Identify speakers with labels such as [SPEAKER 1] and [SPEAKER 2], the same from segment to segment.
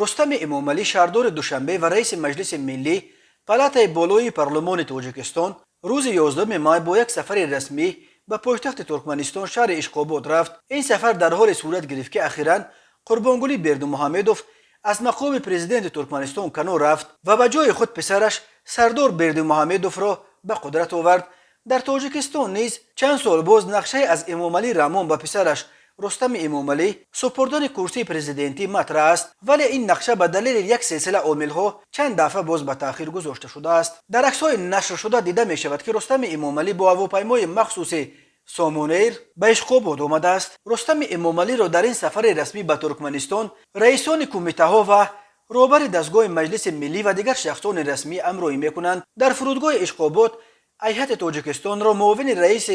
[SPEAKER 1] رستم امامعلی شهردار دوشنبه و رئیس مجلس ملی پالاتای بالای پارلمان تاجیکستان روز 11 مای با یک سفر رسمی به پایتخت ترکمنستان شهر اشخاباد رفت. این سفر در حال صورت گرفت که اخیراً قربانگلی بردیمحمدوف از مقام پرزیدنت ترکمنستان کنار رفت و به جای خود پسرش سردار بردیمحمدوف را به قدرت آورد. در تاجیکستان نیز چند سال باز نقشه از امامعلی رحمان به پسرش رستم امامعلی سپردن کرسی پرزیدنتی مطرح است، ولی این نقشه به دلیل یک سلسله عامل‌ها چند دفعه باز به تأخیر گذاشته شده است. در عکس‌های نشر شده دیده می شود که رستم امامعلی با هواپیمای مخصوص سامونیر به اشخاباد آمده است. رستم امامعلی را در این سفر رسمی به ترکمنستان رئیسان کمیته ها و رهبر دستگاه مجلس ملی و دیگر شخصان رسمی همراهی می‌کنند. در فرودگاه اشخاباد هیئت تاجیکستان را معاون رئیس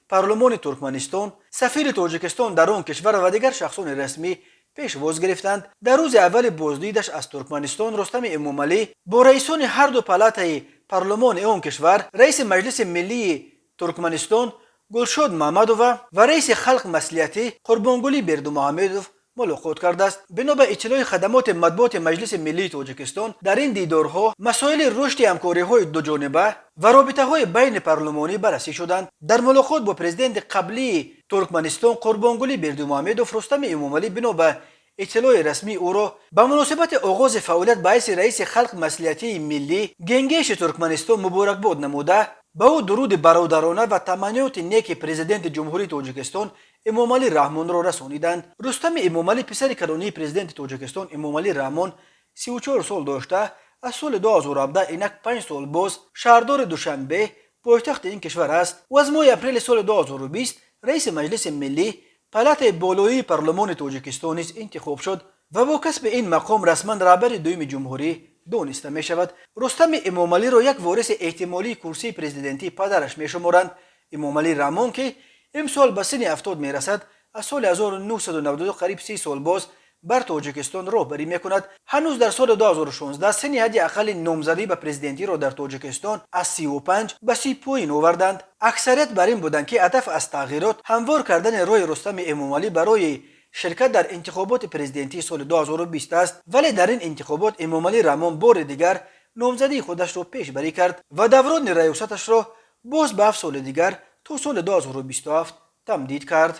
[SPEAKER 1] پارلمان ترکمنستان، سفیر تاجیکستان در آن کشور و دیگر شخصان رسمی پیشواز گرفتند. در روز اول بازدیدش از ترکمنستان رستم امامعلی با رئیسان هر دو پالاتای پارلمان آن کشور، رئیس مجلس ملی ترکمنستان گلشاد محمدوف و رئیس خلق مصلحتی قربانگلی بردیمحمدوف ملاقات کرده است. بنا به اطلاع خدمات مطبوعات مجلس ملی تاجیکستان، در این دیدارها مسائل رشد همکاری‌های دوجانبه و رابطه‌های بین پارلمانی بررسی شدند. در ملاقات با پرزیدنت قبلی ترکمنستان قربانگلی بردیمحمدوف، رستم امامعلی بنا به اطلاع رسمی او را به مناسبت آغاز فعالیت به حیث رئیس خلق مصلحتی ملی گنگش ترکمنستان مبارکباد نموده به او درود برادرانه و تمنیات نیک پرزیدنت جمهوری تاجیکستان امامعلی رحمان را رسانیدند. رستم امامعلی پسر کرانی پرزیدنت تاجیکستان امامعلی رحمان 34 سال داشته از سال 2017 اینک 5 سال باز شهردار دوشنبه پایتخت این کشور است و از ماه اپریل سال 2020 رئیس مجلس ملی پالاتای بالایی پارلمان تاجیکستان نیز انتخاب شد و با کسب این مقام رسما رهبر دوم جمهوری دانسته می شود. رستم امامعلی را یک وارث احتمالی کرسی پرزیدنتی پدرش می شمارند. امامعلی رحمان که امسال به سن 70 می رسد، از سال 1992 قریب 30 سال باز بر تاجیکستان راهبری می کند. هنوز در سال 2016 سن حد اقل نامزدی به پرزیدنتی را در تاجیکستان از 35 به 30 پایین آوردند. اکثریت بر این بودند که هدف از تغییرات هموار کردن راه رستم امامعلی برای شرکت در انتخابات پرزیدنتی سال 2020 است، ولی در این انتخابات امامعلی رحمان بار دیگر نامزدی خودش را پیشبری کرد و دوران ریاستش را باز به 7 سال دیگر تا سال 2027 تمدید کرد.